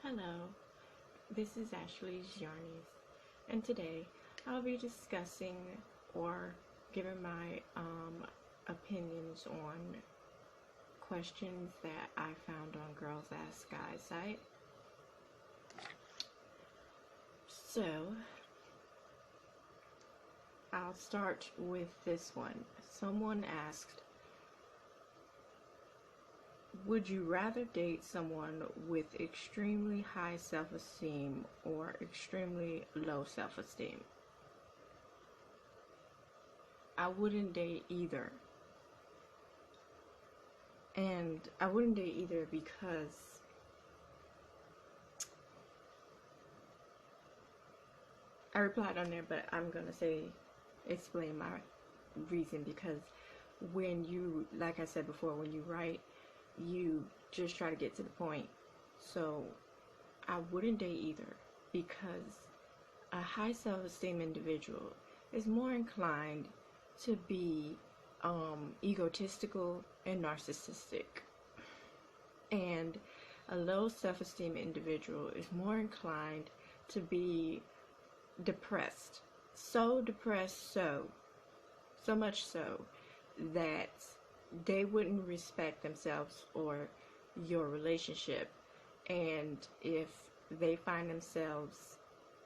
Hello, this is Ashley Giarnis, and today I'll be discussing or giving my opinions on questions that I found on Girls Ask Guys site. So, I'll start with this one. Someone asked, would you rather date someone with extremely high self-esteem or extremely low self-esteem? I wouldn't date either. And I wouldn't date either because I replied on there, but I'm going to explain my reason, because when you, like I said before, when you write, you just try to get to the point. So I wouldn't date either because a high self-esteem individual is more inclined to be egotistical and narcissistic, and a low self-esteem individual is more inclined to be depressed. So depressed, so much so that they wouldn't respect themselves or your relationship. And if they find themselves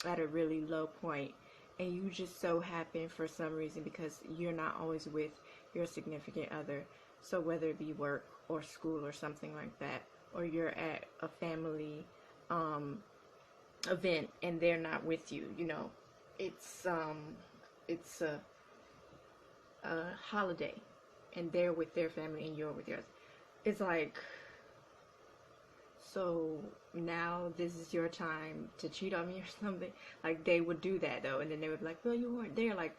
at a really low point and you just so happen for some reason, because you're not always with your significant other, so whether it be work or school or something like that, or you're at a family event and they're not with you, it's a holiday and they're with their family and you're with yours. It's like, so now this is your time to cheat on me or something. Like, they would do that though, and then they would be like, well, you weren't there. Like,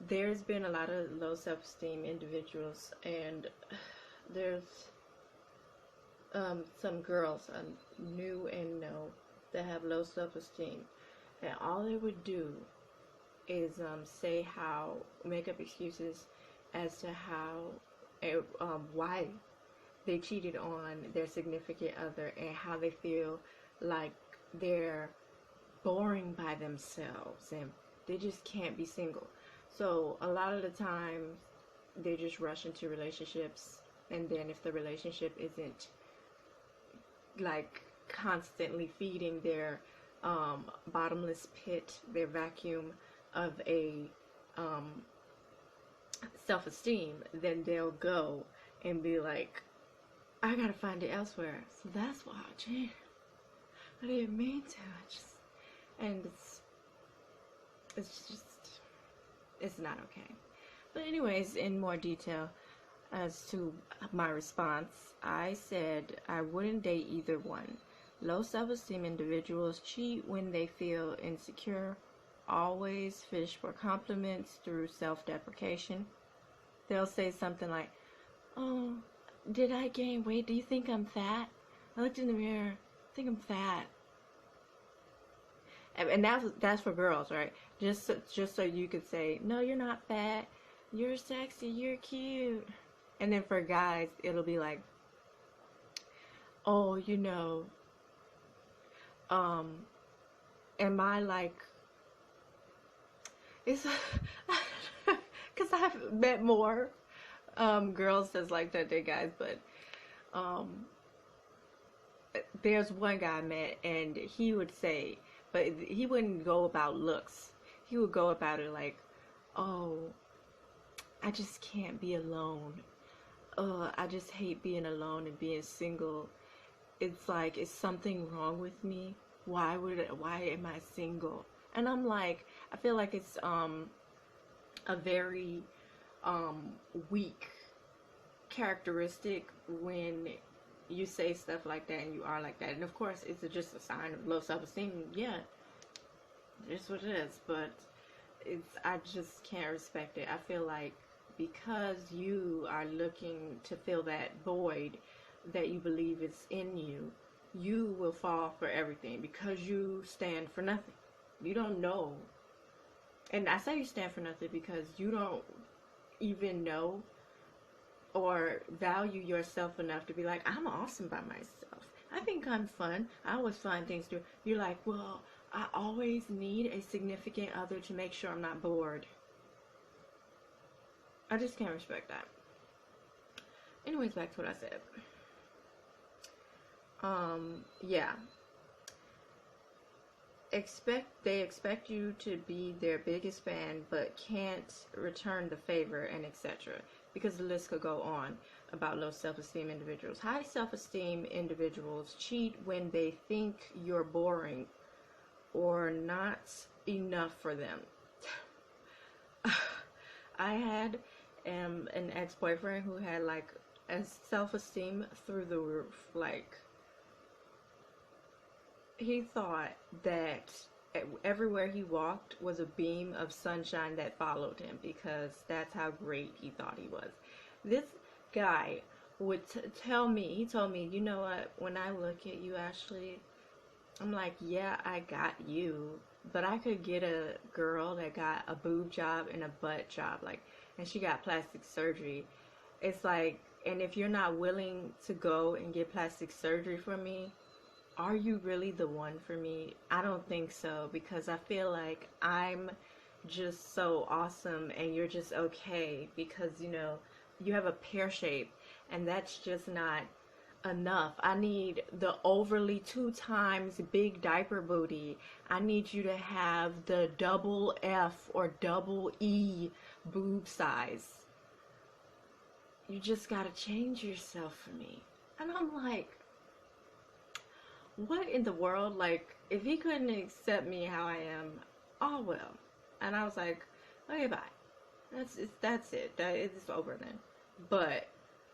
there's been a lot of low self-esteem individuals, and there's some girls I knew and know that have low self-esteem, and all they would do is make up excuses as to why they cheated on their significant other, and how they feel like they're boring by themselves and they just can't be single. So a lot of the times they just rush into relationships, and then if the relationship isn't like constantly feeding their bottomless pit, their vacuum of a self-esteem, then they'll go and be like, I gotta find it elsewhere. So that's why I changed. I didn't mean to. And it's not okay. But anyways, in more detail as to my response, I said I wouldn't date either one. Low self-esteem individuals cheat when they feel insecure, always fish for compliments through self-deprecation. They'll say something like, oh, did I gain weight? Do you think I'm fat? I looked in the mirror. I think I'm fat. And that's for girls, right? Just so you could say, no, you're not fat. You're sexy. You're cute. And then for guys, it'll be like, oh, am I like, it's because I've met more girls that's like that than guys, but there's one guy I met, and he would say, but he wouldn't go about looks. He would go about it like, oh, I just can't be alone. I just hate being alone and being single. It's like, is something wrong with me? Why am I single? And I'm like, I feel like it's a very weak characteristic when you say stuff like that and you are like that. And of course, it's just a sign of low self-esteem. Yeah, it's what it is. But I just can't respect it. I feel like because you are looking to fill that void that you believe is in you, you will fall for everything because you stand for nothing. You don't know. And I say you stand for nothing because you don't even know or value yourself enough to be like, I'm awesome by myself. I think I'm fun. I always find things to do. You're like, well, I always need a significant other to make sure I'm not bored. I just can't respect that. Anyways, back to what I said. Yeah. They expect you to be their biggest fan, but can't return the favor, and etc. Because the list could go on about low self-esteem individuals. High self-esteem individuals cheat when they think you're boring or not enough for them. I had an ex-boyfriend who had like a self-esteem through the roof. Like, he thought that everywhere he walked was a beam of sunshine that followed him, because that's how great he thought he was. This guy would tell me, he told me, you know what, when I look at you, Ashley, I'm like, yeah, I got you, but I could get a girl that got a boob job and a butt job, like, and she got plastic surgery. It's like, and if you're not willing to go and get plastic surgery for me, are you really the one for me? I don't think so, because I feel like I'm just so awesome and you're just okay, because, you know, you have a pear shape and that's just not enough. I need the overly 2 times big diaper booty. I need you to have the double F or double E boob size. You just gotta change yourself for me. And I'm like, what in the world? Like, if he couldn't accept me how I am, oh well. And I was like, okay, bye. That's it. It's over then. But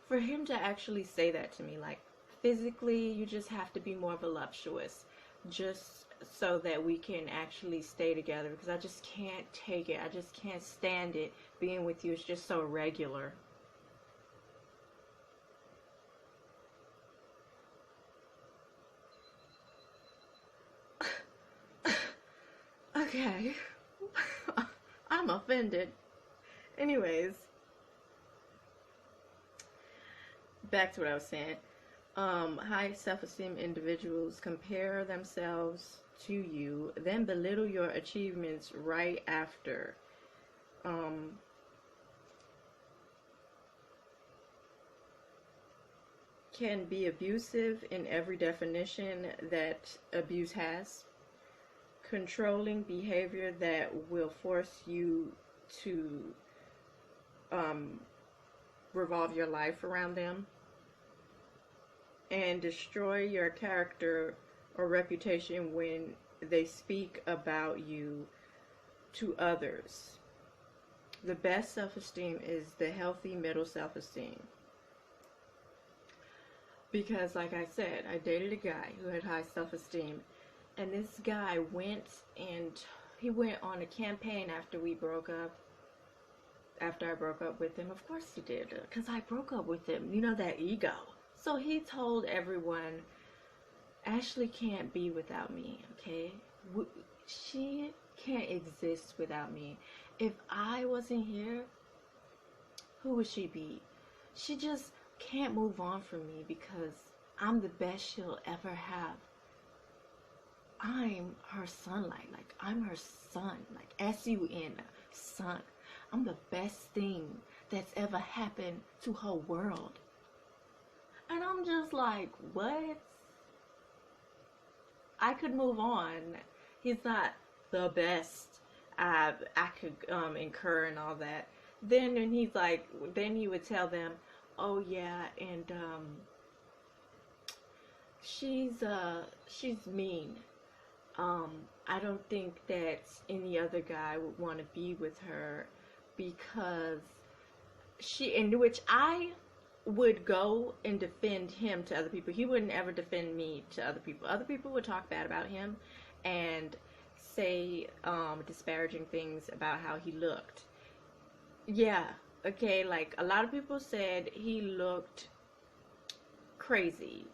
for him to actually say that to me, like, physically, you just have to be more voluptuous, just so that we can actually stay together, because I just can't take it. I just can't stand it. Being with you is just so regular. Okay. I'm offended. Anyways, back to what I was saying. High self-esteem individuals compare themselves to you, then belittle your achievements right after. Can be abusive in every definition that abuse has. Controlling behavior that will force you to revolve your life around them, and destroy your character or reputation when they speak about you to others. The best self-esteem is the healthy middle self-esteem. Because, like I said, I dated a guy who had high self-esteem, and this guy went on a campaign after we broke up. After I broke up with him, of course he did, because I broke up with him. You know, that ego. So he told everyone, Ashley can't be without me, okay? She can't exist without me. If I wasn't here, who would she be? She just can't move on from me, because I'm the best she'll ever have. I'm her sunlight. Like, I'm her sun. Like, S-U-N, sun. I'm the best thing that's ever happened to her world. And I'm just like, what? I could move on. He's not the best I could incur and all that. Then and he's like, then he would tell them, oh yeah, and she's mean. I don't think that any other guy would want to be with her, because in which I would go and defend him to other people. He wouldn't ever defend me to other people. Other people would talk bad about him and say disparaging things about how he looked. Yeah, okay, like, a lot of people said he looked crazy.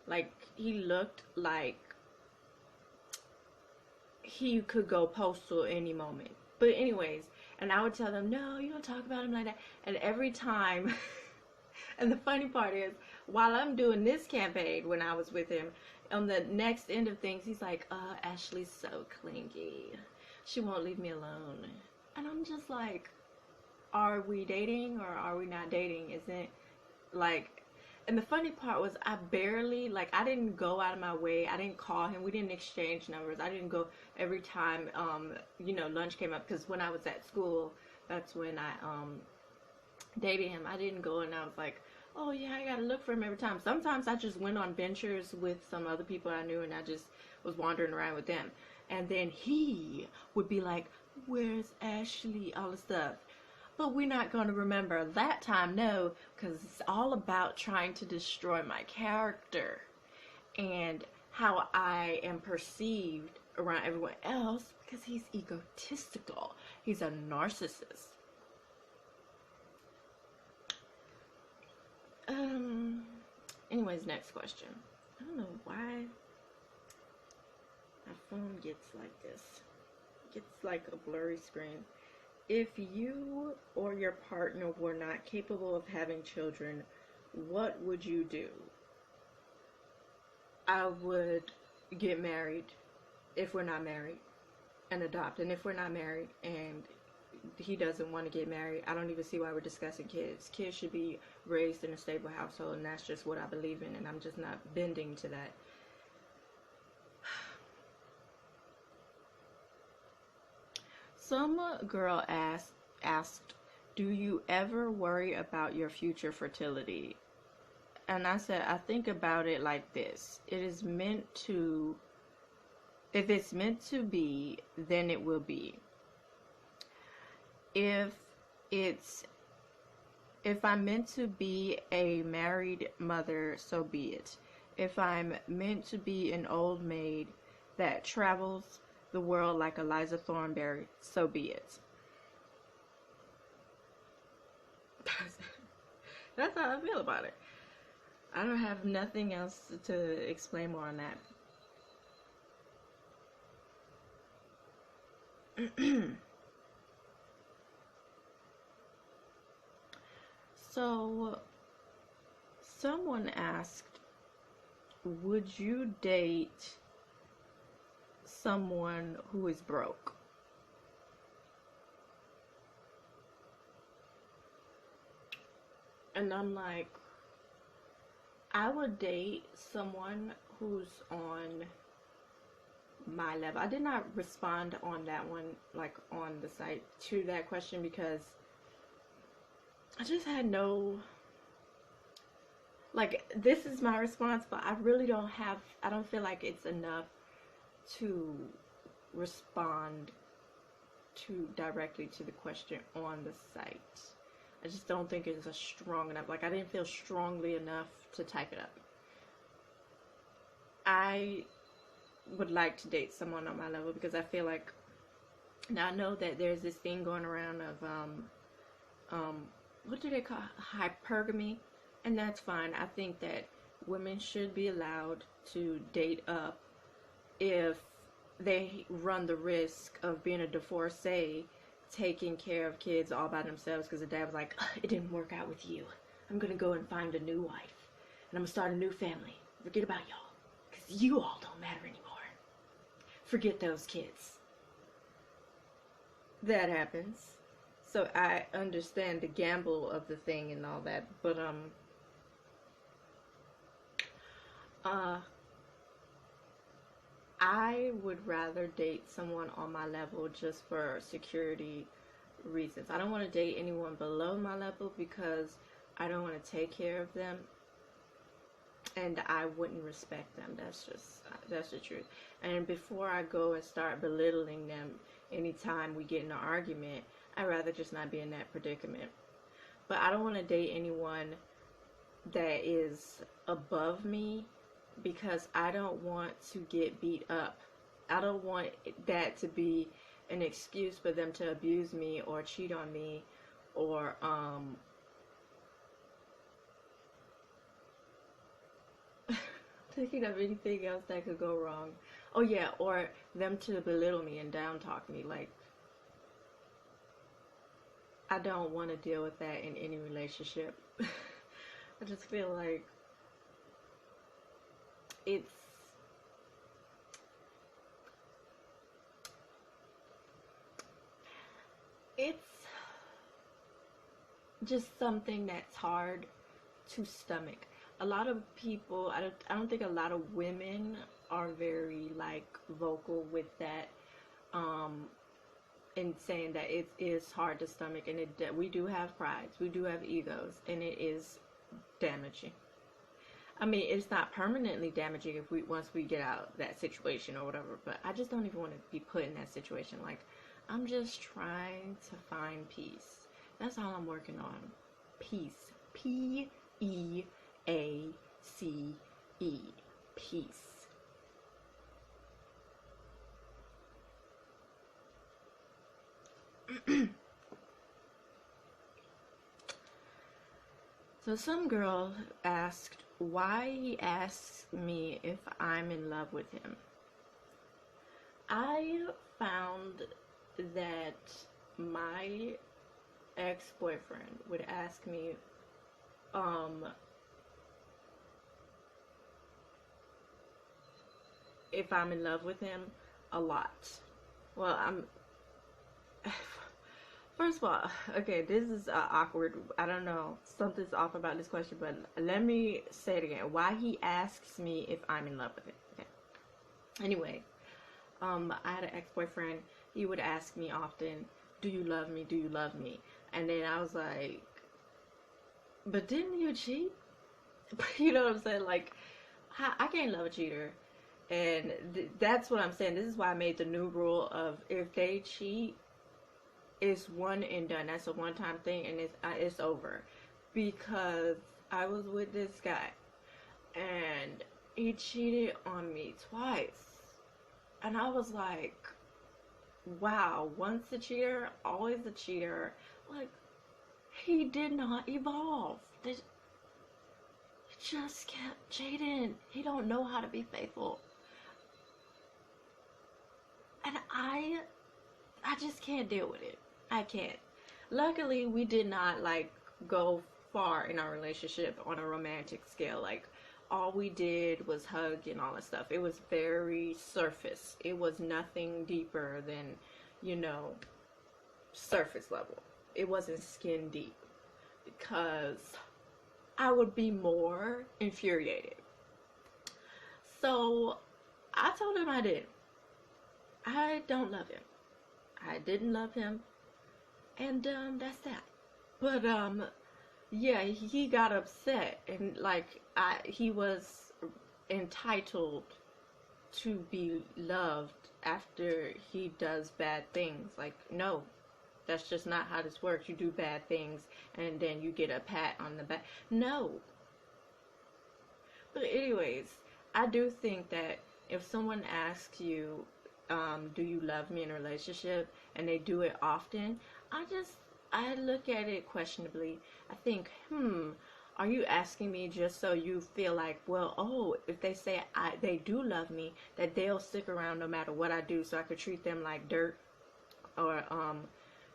Like, he looked like he could go postal any moment. But anyways, and I would tell them, no, you don't talk about him like that. And every time, and the funny part is, while I'm doing this campaign, when I was with him, on the next end of things, he's like, Ashley's so clingy. She won't leave me alone. And I'm just like, are we dating or are we not dating? Isn't like, and the funny part was I didn't go out of my way. I didn't call him. We didn't exchange numbers. I didn't go every time, lunch came up. Because when I was at school, that's when I, dated him. I didn't go and I was like, oh yeah, I gotta look for him every time. Sometimes I just went on ventures with some other people I knew and I just was wandering around with them. And then he would be like, where's Ashley? All the stuff. But we're not going to remember that time, no, because it's all about trying to destroy my character and how I am perceived around everyone else, because he's egotistical. He's a narcissist. Anyways, next question. I don't know why my phone gets like this. It gets like a blurry screen. If you or your partner were not capable of having children, what would you do? I would get married if we're not married and adopt. And if we're not married and he doesn't want to get married, I don't even see why we're discussing kids. Kids should be raised in a stable household, and that's just what I believe in, and I'm just not bending to that. Some girl asked, do you ever worry about your future fertility? And I said, I think about it like this. If it's meant to be, then it will be. If I'm meant to be a married mother, so be it. If I'm meant to be an old maid that travels the world like Eliza Thornberry, so be it. That's how I feel about it. I don't have nothing else to explain more on that. So, someone asked, would you date someone who is broke? And I'm like, I would date someone who's on my level. I did not respond on that one, like on the site, to that question, because I just had no, like, this is my response, but I really don't feel like it's enough to respond directly to the question on the site. I just don't think it's a strong enough, like, I didn't feel strongly enough to type it up. I would like to date someone on my level, because I feel like, now I know that there's this thing going around of, what do they call hypergamy, and that's fine. I think that women should be allowed to date up if they run the risk of being a divorcee, taking care of kids all by themselves, because the dad was like, it didn't work out with you. I'm gonna go and find a new wife, and I'm gonna start a new family. Forget about y'all, because you all don't matter anymore. Forget those kids. That happens. So I understand the gamble of the thing and all that, but I would rather date someone on my level just for security reasons. I don't want to date anyone below my level because I don't want to take care of them, and I wouldn't respect them. That's the truth. And before I go and start belittling them anytime we get in an argument, I'd rather just not be in that predicament. But I don't want to date anyone that is above me, because I don't want to get beat up. I don't want that to be an excuse for them to abuse me or cheat on me, or thinking of anything else that could go wrong. Oh yeah, or them to belittle me and down talk me. Like, I don't want to deal with that in any relationship. I just feel like it's just something that's hard to stomach. A lot of people, I don't think a lot of women are very like vocal with that, um in saying that it is hard to stomach, and that we do have prides, we do have egos, and it is damaging. I mean, it's not permanently damaging if we once we get out that situation or whatever, but I just don't even want to be put in that situation. Like, I'm just trying to find peace. That's all I'm working on. Peace. Peace. Peace. So some girl asked why he asks me if I'm in love with him. I found that my ex-boyfriend would ask me if I'm in love with him a lot. Well, I'm first of all, okay, this is awkward. I don't know. Something's off about this question, but let me say it again. Why he asks me if I'm in love with him. Okay. Anyway, I had an ex-boyfriend. He would ask me often, do you love me? Do you love me? And then I was like, but didn't you cheat? You know what I'm saying? Like, I can't love a cheater. And that's what I'm saying. This is why I made the new rule of if they cheat, it's one and done. That's a one-time thing, and it's over. Because I was with this guy, and he cheated on me twice, and I was like, wow, once a cheater, always a cheater. Like, he did not evolve. He just kept cheating. He don't know how to be faithful, and I just can't deal with it. I can't. Luckily, we did not like go far in our relationship on a romantic scale. Like, all we did was hug and all that stuff. It was very surface. It was nothing deeper than, surface level. It wasn't skin deep, because I would be more infuriated. So I told him I didn't. I don't love him. I didn't love him. And that's that. But yeah, he got upset, and like he was entitled to be loved after he does bad things. Like, no, that's just not how this works. You do bad things and then you get a pat on the back. No. But anyways, I do think that if someone asks you, do you love me in a relationship, and they do it often, I look at it questionably. I think, are you asking me just so you feel like, well, oh, if they say they do love me, that they'll stick around no matter what I do, so I could treat them like dirt, or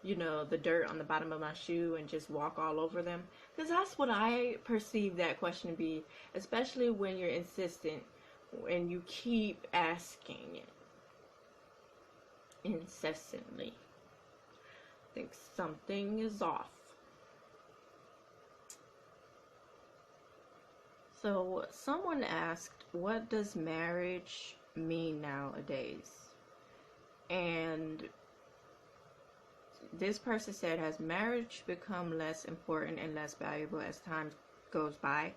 the dirt on the bottom of my shoe, and just walk all over them? Because that's what I perceive that question to be, especially when you're insistent, and you keep asking it incessantly. I think something is off. So someone asked, what does marriage mean nowadays? And this person said, has marriage become less important and less valuable as time goes by?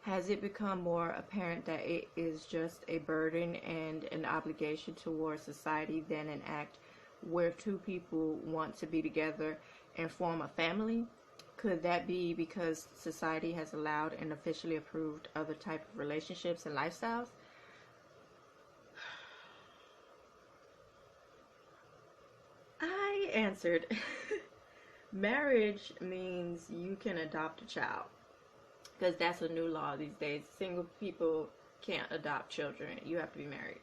Has it become more apparent that it is just a burden and an obligation towards society than an act where two people want to be together and form a family? Could that be because society has allowed and officially approved other type of relationships and lifestyles? I answered, marriage means you can adopt a child, because that's a new law these days. Single people can't adopt children. You have to be married.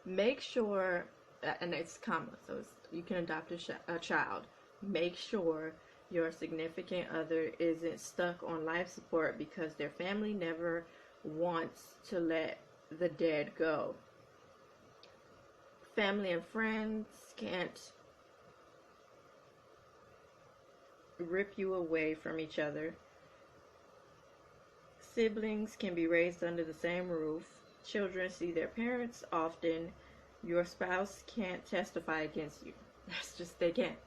Make sure, and it's comma, so you can adopt a child. Make sure your significant other isn't stuck on life support because their family never wants to let the dead go. Family and friends can't rip you away from each other. Siblings can be raised under the same roof. Children see their parents often. Your spouse can't testify against you. That's just, they can't.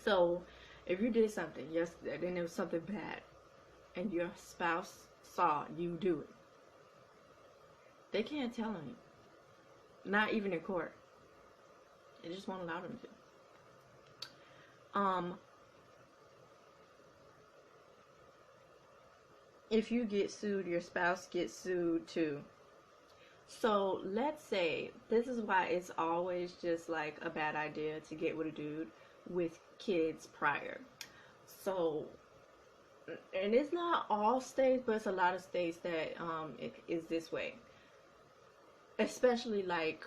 So, if you did something yesterday, then it was something bad, and your spouse saw you do it, they can't tell on you. Not even in court. They just won't allow them to. If you get sued, your spouse gets sued too. So let's say, this is why it's always just like a bad idea to get with a dude with kids prior. So, and it's not all states, but it's a lot of states that it is this way. Especially like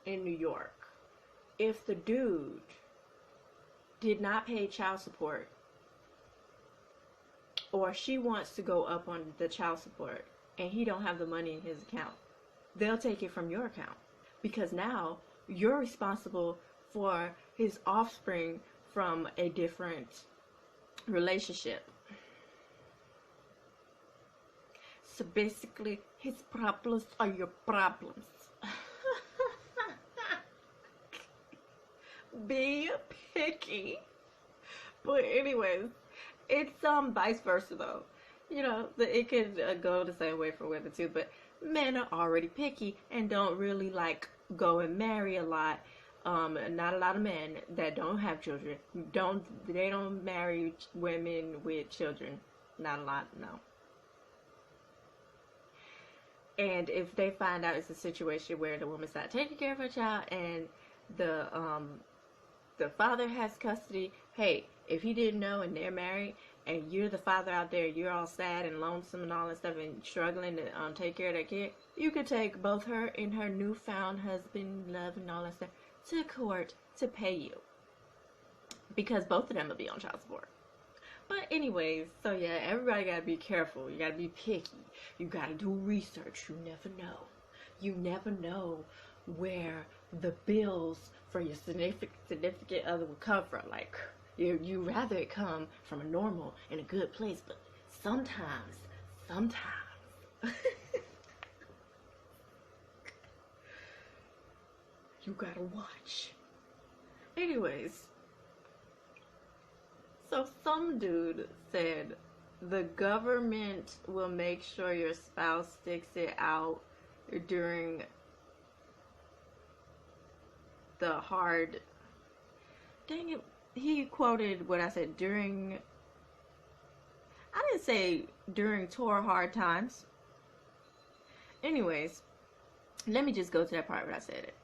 in New York. If the dude did not pay child support, or she wants to go up on the child support and he don't have the money in his account, they'll take it from your account, because now you're responsible for his offspring from a different relationship. So basically, his problems are your problems. Be picky. But anyways, it's vice versa though. You know, it could go the same way for women too, but men are already picky and don't really like go and marry a lot. Not a lot of men that don't have children they don't marry women with children. Not a lot, no. And if they find out it's a situation where the woman's not taking care of her child and the father has custody, hey, if he didn't know and they're married and you're the father out there, you're all sad and lonesome and all that stuff and struggling to take care of that kid, you could take both her and her newfound husband, love and all that stuff to court to pay you, because both of them will be on child support. But anyways, so yeah, everybody gotta be careful. You gotta be picky. You gotta do research. You never know. You never know where the bills for your significant other will come from. Like, you rather it come from a normal and a good place, but sometimes you gotta watch. Anyways, so some dude said the government will make sure your spouse sticks it out during the hard, dang it, he quoted what I said, during, I didn't say during tour hard times. Anyways, let me just go to that part where I said it.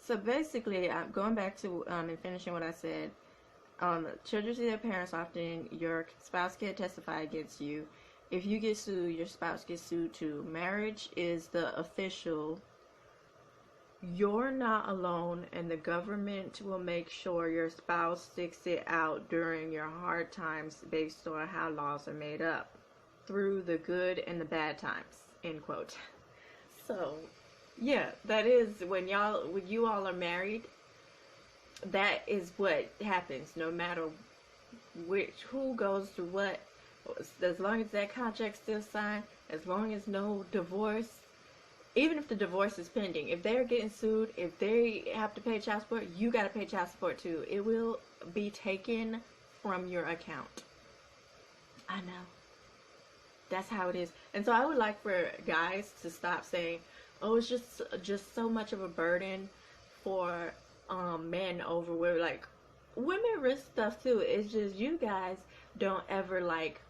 So basically, I'm going back to and finishing what I said. Children see their parents often. Your spouse can't testify against you. If you get sued, your spouse gets sued too. Marriage is the official. You're not alone, and the government will make sure your spouse sticks it out during your hard times based on how laws are made up, through the good and the bad times, end quote. So, yeah, that is, when you all are married, that is what happens, no matter who goes through what. As long as that contract's still signed, as long as no divorce, even if the divorce is pending, if they're getting sued, if they have to pay child support, you got to pay child support too. It will be taken from your account. I know. That's how it is. And so I would like for guys to stop saying, oh, it's just so much of a burden for men over where, like, women risk stuff too. It's just you guys don't ever like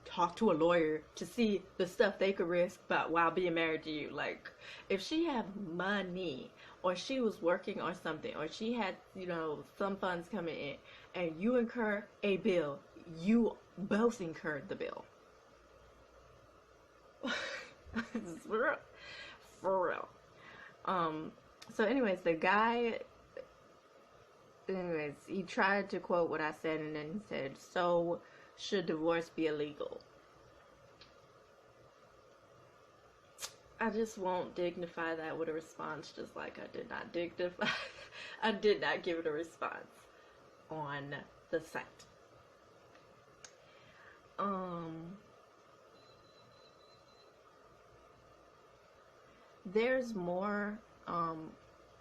talk to a lawyer to see the stuff they could risk but while being married to you. Like, if she had money, or she was working on something, or she had, you know, some funds coming in, and you incur a bill, you both incurred the bill. For real. So anyways, the guy anyways, he tried to quote what I said, and then he said, "So, should divorce be illegal?" I just won't dignify that with a response, just like I did not dignify. I did not give it a response on the site. There's more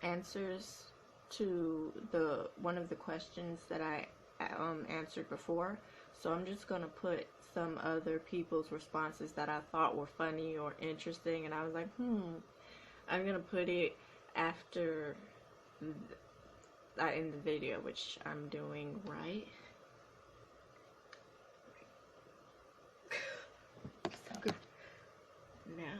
answers to one of the questions that I answered before, so I'm just gonna put some other people's responses that I thought were funny or interesting, and I was like, I'm gonna put it after I end the video, which I'm doing right now.